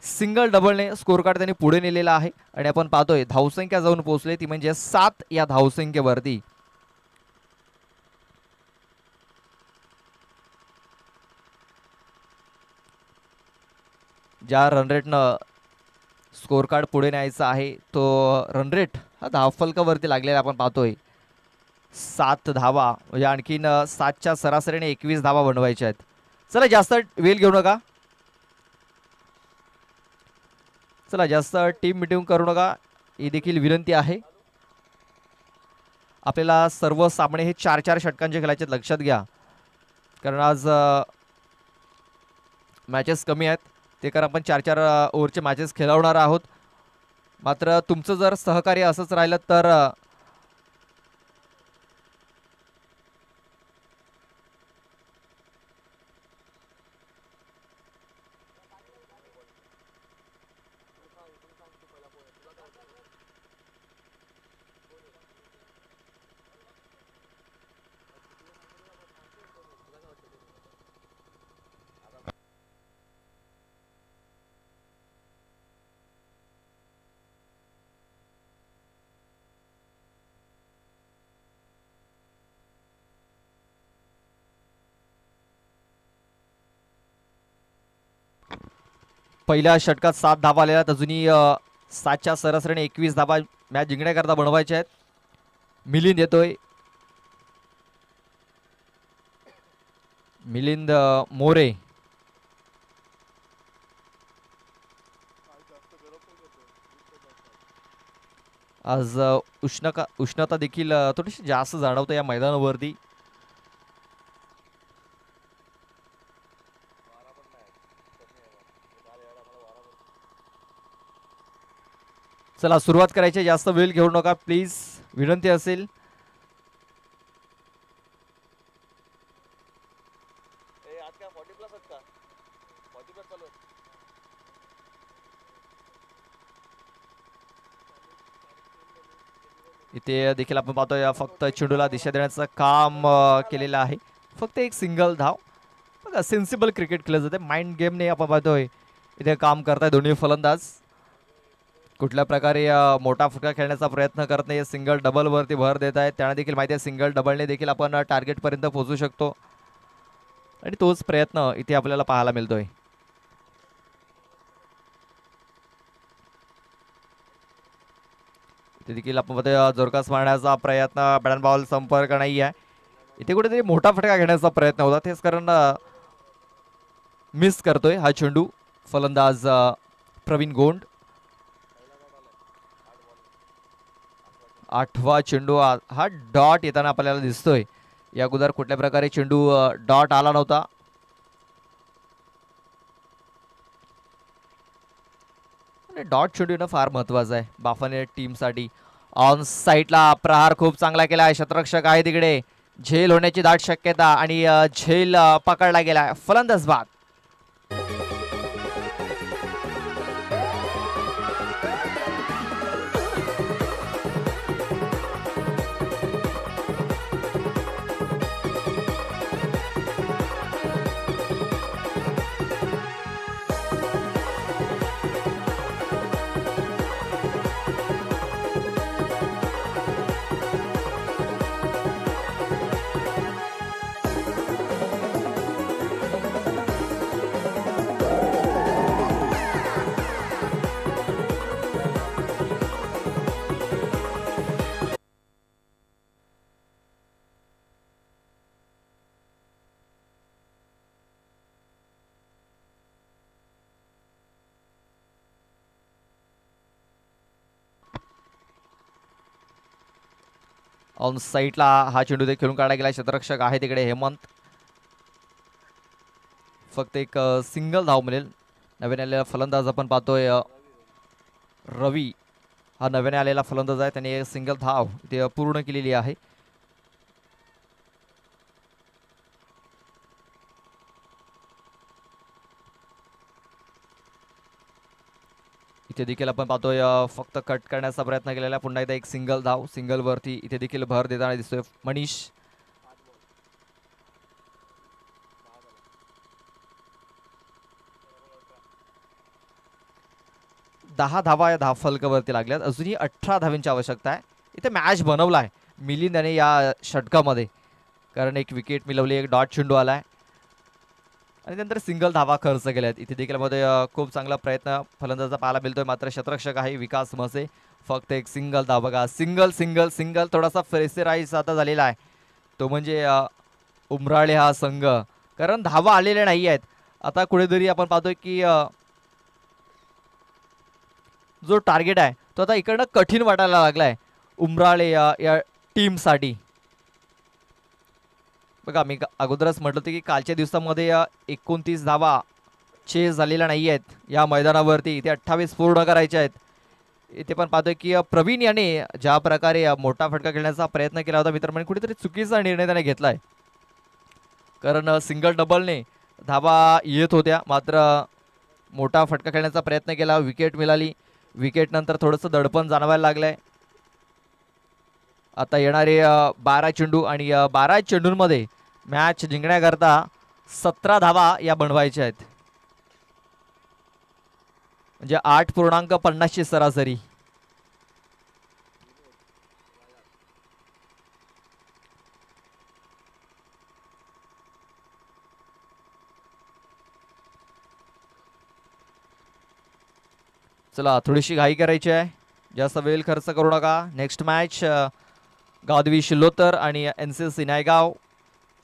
सिंगल डबलने स्कोर कार्ड त्यांनी पुढे नेलेला आहे आणि आपण पाहतोय धावसंख्या जाऊन पोहोचली ती म्हणजे 7 या धावसंख्येवरती. ज्या रनरेटनं स्कोर कार्ड पुढे न्यायचा आहे तो रनरेट हा धावफलकावरती लागलेला आपण पाहतोय. 7 धावा म्हणजे आणखीन 7च्या सरासरीने 21 धावा बनवायच्या आहेत. चला जास्त वेळ घेऊ नका. चला जास्त टीम मिटिंग करू नका ही देखील विनंती आहे. आपल्याला सर्व सामने हे 4-4 षटकांचे खेळायचे लक्षात घ्या कारण आज मॅचेस कमी आहेत. ते कारण आपण 4-4 ओव्हरचे मॅचेस खेळवणार आहोत. मात्र तुमचं जर सहकार्य असंच राहिलं तर पहिल्या षटकात 7 धावा आलेल्या अजूनही 7च्या सरासरीने 21 धावा मॅच जिंकण्याकरता बनवायच्या आहेत. मिलिंद येतोय. मिलिंद मोरे आज उष्णता देखील थोडीशी जास्त जाणवते या मैदानावरती. चला सुरुवात करायची, जास्त वेळ घेऊ नका प्लीज, विनंती असेल. इथे देखील आपण पाहतोय फक्त चेंडूला दिशा देण्याचं काम केलेलं आहे. फक्त एक सिंगल धाव. बघा सेन्सिबल क्रिकेट खेळलं जाते, माइंड गेमने आपण पाहतोय इथे काम करताय दोन्ही फलंदाज. कुठल्या प्रकारे मोठा फटका खेळण्याचा प्रयत्न करत नाही, सिंगल डबल वरती भर देत आहेत. त्यांना देखील माहिती आहे सिंगल डबलने देखील आपण टार्गेट पर्यंत पोहोचू शकतो आणि तोच प्रयत्न इथे आपल्याला पाहायला मिळतोय. इथे देखील आपण पाहतोय जोरकास मारण्याचा प्रयत्न, बॅट अँड बॉल संपर्क नाही आहे. इथे कुठेतरी मोठा फटका घेण्याचा प्रयत्न होता, तेच कारण मिस करतोय हा चेंडू फलंदाज प्रवीण गोंड. 8वा चेंडू हा डॉट येताना आपल्याला दिसतोय. या अगोदर कुठल्या प्रकारे चेंडू डॉट आला नव्हता. डॉट चेंडू येणं फार महत्वाचं आहे बाफाने टीमसाठी. ऑन साईडला प्रहार खूप चांगला केला आहे, क्षेत्ररक्षक आहे तिकडे, झेल होण्याची दाट शक्यता आणि झेल पकडला गेला, फलंदाज बाद. ऑन साईडला हा चेंडू ते खेळून काढला गेला, क्षेत्ररक्षक आहे तिकडे हेमंत. फक्त एक सिंगल धाव मिळेल. नव्याने आलेला फलंदाज आपण पाहतोय रवी, हा नव्याने आलेला फलंदाज आहे, त्याने सिंगल धाव ते पूर्ण केलेली आहे. इथे देखील आपण पाहतोय फक्त कट करण्याचा प्रयत्न केलेला. पुन्हा एकदा एक सिंगल धाव, सिंगल वरती इथे देखील भर देताना दिसतोय मनीष. दहा धावा या धाव फलकावरती लागल्यात, अजूनही 18 धावांची आवश्यकता आहे. इथे मॅच बनवला आहे मिलिंद याने या षटकामध्ये, कारण एक विकेट मिळवली, एक डॉट चेंडू आलाय आणि नंतर सिंगल धावा खर्च केल्यात. इथे देखील मध्ये खूप चांगला प्रयत्न फलंदाजा पाहायला मिळतोय, मात्र क्षेत्ररक्षक आहे विकास मसे. फक्त एक सिंगल धाव. बघा सिंगल सिंगल सिंगल, थोडासा प्रेशराईज आता झालेला आहे, तो म्हणजे उमराळे हा संघ, कारण धावा आलेल्या नाही आहेत. आता कुठेतरी आपण पाहतोय की जो टार्गेट आहे तो आता इकडनं कठीण वाटायला लागलाय उमराळे या टीमसाठी. बघा मी अगोदरच म्हटलं होतं की कालच्या दिवसामध्ये 29 धावा चेस झालेल्या नाही आहेत या मैदानावरती, इथे 28 पूर्ण करायचे आहेत. इथे पण पाहतोय की प्रवीण याने ज्या प्रकारे मोठा फटका खेळण्याचा प्रयत्न केला होता मित्रांनो, कुठेतरी चुकीचा निर्णय त्याने घेतलाय, कारण सिंगल डबलने धावा येत होत्या, मात्र मोठा फटका खेळण्याचा प्रयत्न केला, विकेट मिळाली. विकेट नंतर थोडंसं दडपण जाणवायला लागलंय. आता येणारे 12 चेंडू आणि 12 चेंडूंमध्ये मॅच जिंकण्याकरता 17 धावा या बनवायच्या आहेत, म्हणजे 8.50 ची सरासरी. चला थोडीशी घाई करायची आहे, जास्त वेळ खर्च करू नका. नेक्स्ट मॅच गावदेवी शिल्लोतर आणि NCC नायगाव.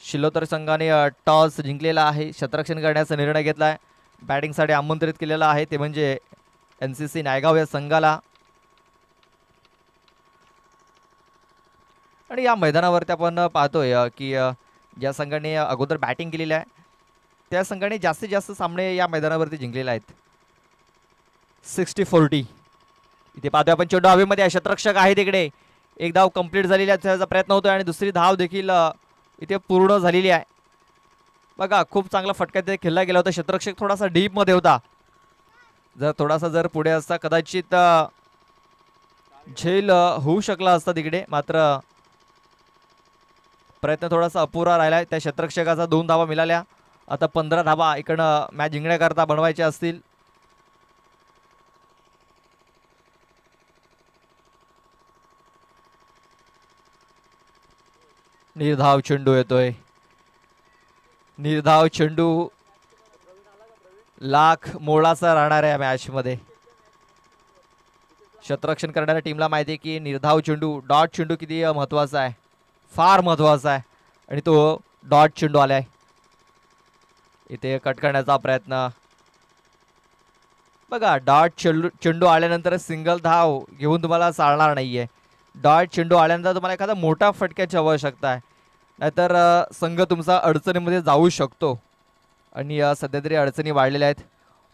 शिल्लोतर संघाने टॉस जिंकलेला आहे, क्षेत्ररक्षण करण्याचा निर्णय घेतला आहे. बॅटिंगसाठी आमंत्रित केलेलं आहे ते म्हणजे NCC नायगाव या संघाला. आणि या मैदानावरती आपण पाहतोय की ज्या संघाने अगोदर बॅटिंग केलेली आहे त्या संघाने जास्तीत जास्त सामने या मैदानावरती जिंकलेले आहेत. 60-40 इथे पाहतोय आपण चेंडू हवेमध्ये आहे, क्षेत्ररक्षक आहे तिकडे. एक धाव कंप्लीट झालेली आहे, त्याचा प्रयत्न होतोय आणि दुसरी धाव देखील इथे पूर्ण झालेली आहे. बघा खूप चांगला फटका तिथे खेळला गेला होता. क्षेत्ररक्षक थोडासा डीप मध्ये होता. जर पुढे असता कदाचित झेल होऊ शकला असता तिकडे, मात्र प्रयत्न थोडासा अपुरा राहिलाय. त्या क्षेत्ररक्षकाचा 2 धावा मिळाल्या. आता 15 धावा इकडनं मॅच जिंकण्याकरता बनवायच्या असतील. निर्धाव चेंडू येतोय. निर्धाव चेंडू लाख मोलाचा राहणार आहे मॅच मध्ये. क्षेत्ररक्षण करणाऱ्या टीमला माहिती आहे की निर्धाव चेंडू, डॉट चेंडू किती महत्वाचा आहे, फार महत्वाचा आहे. आणि तो डॉट चेंडू आलाय. इथे कट करण्याचा प्रयत्न. बघा डॉट चेंडू आल्यानंतर सिंगल धाव घेऊन तुम्हाला चालणार नाहीये. डॉट चेंडू आल्यानंतर तुम्हाला एखादा मोठा फटक्याची आवश्यकता आहे, नाहीतर संघ तुमचा अडचणीमध्ये जाऊ शकतो. आणि सध्या तरी अडचणी वाढलेल्या आहेत.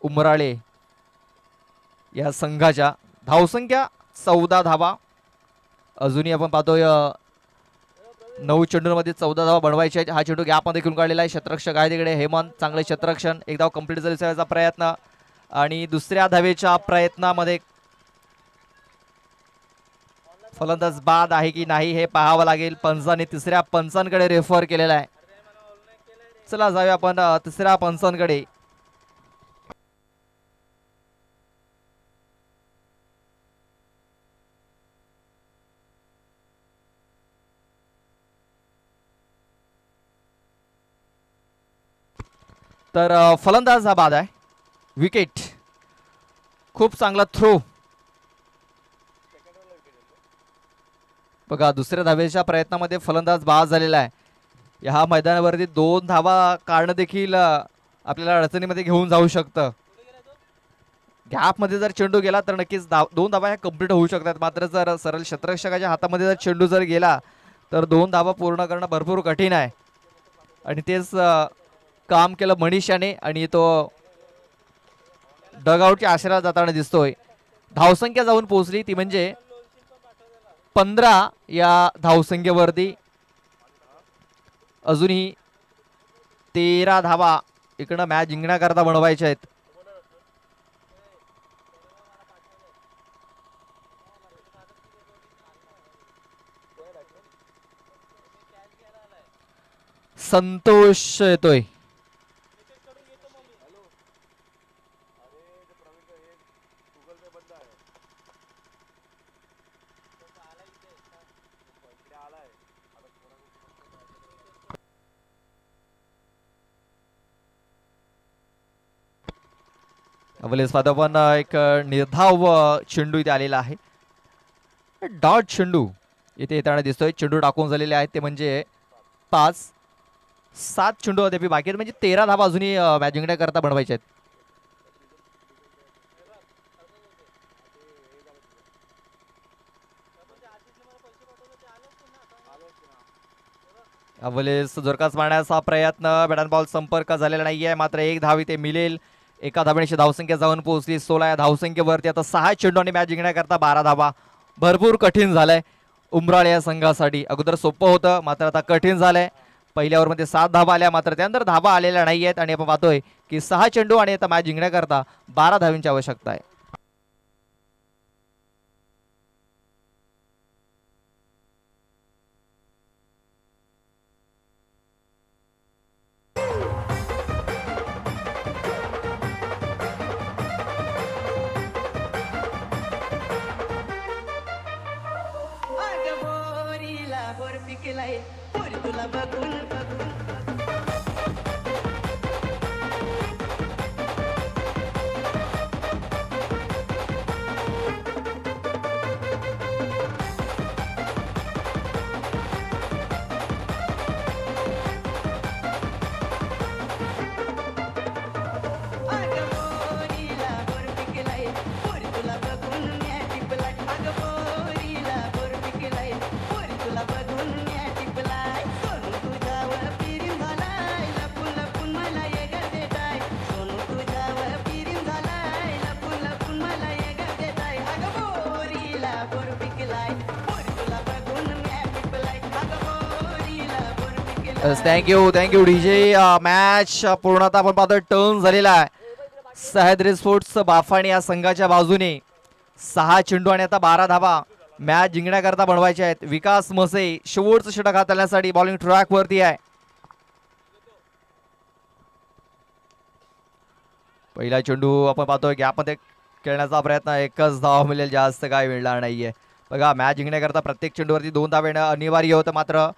उमराळे या संघाच्या धावसंख्या 14 धावा. अजूनही आपण पाहतोय 9 चेंडूंमध्ये 14 धावा बनवायचे आहेत. हा चेंडू गॅपमध्ये घेऊन काढलेला आहे. क्षेत्ररक्षक आहे तिकडे हेमंत, चांगले क्षेत्ररक्षण. एक धाव कंप्लीट झाल्याचा प्रयत्न आणि दुसऱ्या धावेच्या प्रयत्नामध्ये फलंदाज बाद आहे की नाही हे पाहावं लागेल. पंचांनी तिसऱ्या पंचांकडे रेफर केलेला आहे. चला जाऊया आपण तिसऱ्या पंचांकडे. तर फलंदाज हा बाद आहे. विकेट. खूप चांगला थ्रो. बघा दुसऱ्या धावेच्या प्रयत्नामध्ये फलंदाज बाद झालेला आहे. या मैदानावरती 2 धावा काढणं देखील आपल्याला अडचणीमध्ये घेऊन जाऊ शकतं. गॅपमध्ये जर चेंडू गेला तर नक्कीच 2 धावा ह्या कंप्लीट होऊ शकतात. मात्र जर सरळ क्षेत्ररक्षकाच्या हातामध्ये जर चेंडू जर गेला तर 2 धावा पूर्ण करणं भरपूर कठीण आहे. आणि तेच काम केलं मनीषाने आणि तो डगआउटच्या आशेला जाताना दिसतोय. धावसंख्या जाऊन पोहोचली ती म्हणजे 15 या धावसंख्येवरती. अजूनही 13 धावा इकडं मॅच जिंकण्याकरता बनवायच्या आहेत. संतोष येतोय. पण एक निर्धाव चेंडू इथे आलेला आहे. डॉट चेंडू इथे येताना दिसतोय. चेंडू टाकून झालेले आहेत ते म्हणजे 5-7 चेंडू अद्याप बाकी आहेत. म्हणजे 13 धावा अजूनही मॅच जिंकण्याकरता बनवायचे आहेत. अवलेस जोरकास मारण्याचा प्रयत्न. बॅट अँड बॉल संपर्क झालेला नाहीये. मात्र 1 धाव इथे मिळेल. एका धावेची धावसंख्या जाऊन पोहोचली 16 या धावसंख्येवरती. आता 6 चेंडू आणि मॅच जिंकण्याकरता 12 धावा. भरपूर कठीण झालंय उमराळे या संघासाठी. अगोदर सोपं होतं मात्र आता कठीण झालंय. पहिल्या ओव्हरमध्ये 7 धावा आल्या मात्र त्यानंतर धावा आलेल्या नाही आहेत. आणि आपण पाहतोय की 6 चेंडू आणि आता मॅच जिंकण्याकरता 12 धावांची आवश्यकता आहे. Thank you DJ. मॅच पूर्णतः आपण पाहतोय टर्न झालेला आहे सह्याद्री स्पोर्ट्स बाफाणी या संघाच्या बाजूने. 6 चेंडू आणि आता 12 धावा मॅच जिंकण्याकरता बनवायचे आहेत. विकास मसे शेवटचं षटक हाताळण्यासाठी बॉलिंग ट्रॅक वरती आहे. पहिला चेंडू आपण पाहतोय गॅपमध्ये खेळण्याचा प्रयत्न. एकच धावा मिळेल, जास्त काय मिळणार नाहीये. बघा मॅच जिंकण्याकरता प्रत्येक चेंडूवरती 2 धावा येणं अनिवार्य होतं, मात्र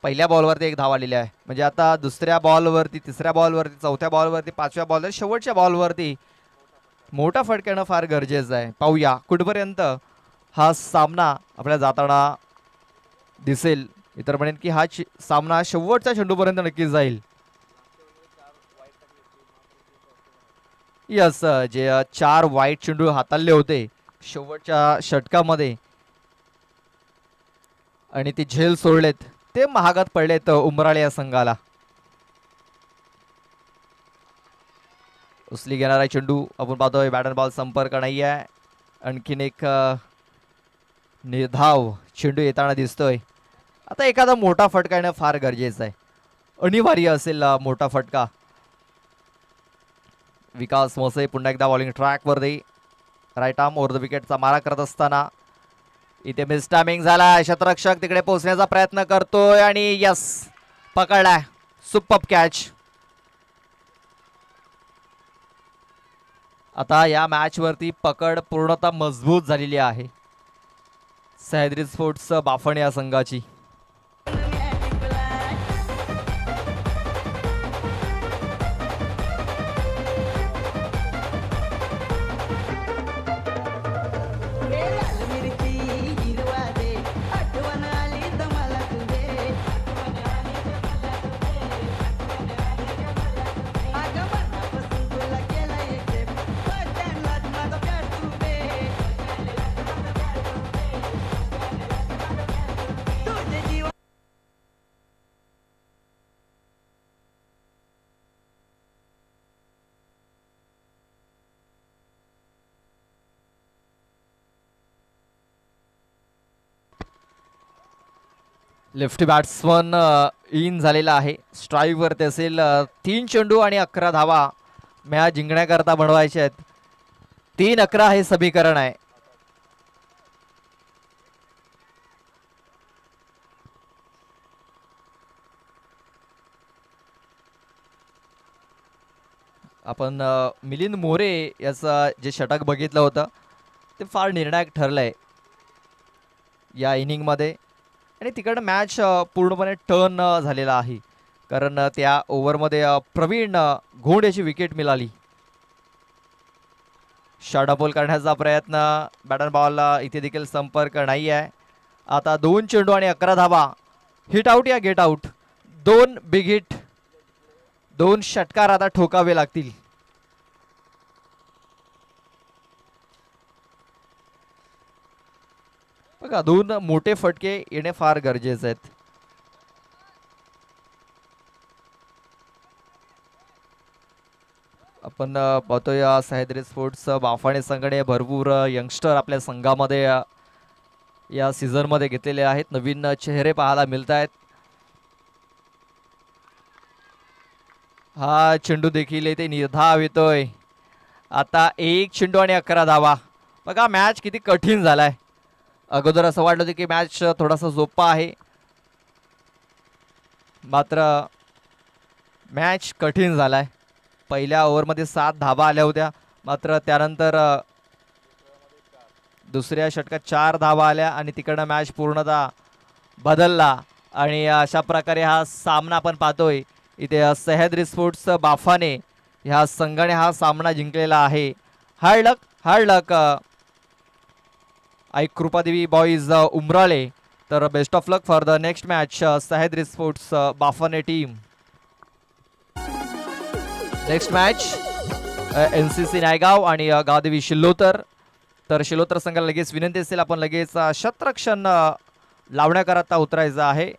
पहिल्या बॉलवरती 1 धाव आलेली आहे. म्हणजे आता दुसऱ्या बॉलवरती, तिसऱ्या बॉलवरती, चौथ्या बॉलवरती, 5व्या बॉलवर, शेवटच्या बॉलवरती मोठा फटका येणं फार गरजेचं आहे. पाहूया कुठपर्यंत हा सामना आपल्याला जाताना दिसेल. इतर म्हणेन की हा सामना शेवटच्या चेंडूपर्यंत नक्कीच जाईल. यस, जे 4 वाईट चेंडू हाताळले होते शेवटच्या षटकामध्ये आणि ते झेल सोडलेत, ते महागात पडलेत उमराळे या संघाला. उचली घेणारा चेंडू आपण पाहतोय, बॅट अँड बॉल संपर्क नाही आहे. आणखीन एक निर्धाव चेंडू येताना दिसतोय. आता एखादा मोठा फटका येणं फार गरजेचं आहे, अनिवार्य असेल मोठा फटका. विकास मोसे पुन्हा एकदा बॉलिंग ट्रॅकवर दे. राईट आर्म ओव्हर द विकेटचा मारा करत असताना इथे मिस टायमिंग झाला. शतरक्षक तिकडे पोहोचण्याचा प्रयत्न करतोय आणि यस, पकडलाय. Super catch. आता या मॅच वरती पकड पूर्णतः मजबूत झालेली आहे सह्याद्री स्पोर्ट्स बाफाणी या संघाची. लेफ्टी बॅट्समन इन झालेला आहे. स्ट्राईकवरती असेल. 3 चेंडू आणि 11 धावा मॅच जिंकण्याकरता बनवायचे आहेत. 3-11 हे समीकरण आहे. आपण मिलिंद मोरे याचं जे षटक बघितलं होतं ते फार निर्णायक ठरलंय या इनिंगमध्ये. आणि तिकडं मॅच पूर्णपणे टर्न झालेला आहे, कारण त्या ओव्हरमध्ये प्रवीण घोंड याची विकेट मिळाली. शॉर्ट बॉल करण्याचा प्रयत्न, बॅट अँड बॉल इथे देखील संपर्क नाही आहे. आता 2 चेंडू आणि 11 धावा. हिट आउट या गेट आउट, 2 बिग हिट, 2 षटकार आता ठोकावे लागतील. बघा 2 मोठे फटके येणे फार गरजेचे आहेत. आपण पाहतोय सह्याद्री स्पोर्ट्स बाफाणी संघाने भरपूर यंगस्टर आपल्या संघामध्ये या सीझन मध्ये घेतलेले आहेत. नवीन चेहरे पाहायला मिळत आहेत. हा चेंडू देखील येते, निर्धाव येतोय. आता 1 चेंडू आणि 11 धावा. बघा मॅच किती कठीण झालाय. अगोदर असं वाटलं होतं की मॅच थोडासा सोपा आहे, मात्र मॅच कठीण झालाय. पहिल्या ओव्हरमध्ये 7 धावा आल्या होत्या, मात्र त्यानंतर दुसऱ्या षटकात 4 धावा आल्या आणि तिकडनं मॅच पूर्णतः बदलला. आणि अशा प्रकारे हा सामना आपण पाहतोय. इथे सह्याद्री स्पोर्ट्स बाफाने ह्या संघाने हा सामना जिंकलेला आहे. Hard luck Aai Krupadevi boys Umrale. तर best of luck for the next match Sahyadri sports Bafane team. Next match NCC Naigaon आणि गावदेवी शिल्लोतर. तर शिल्लोतर संघाला लगेच विनंती असेल, आपण लगेच शतरक्षण लावण्याकरता उतरायचं आहे.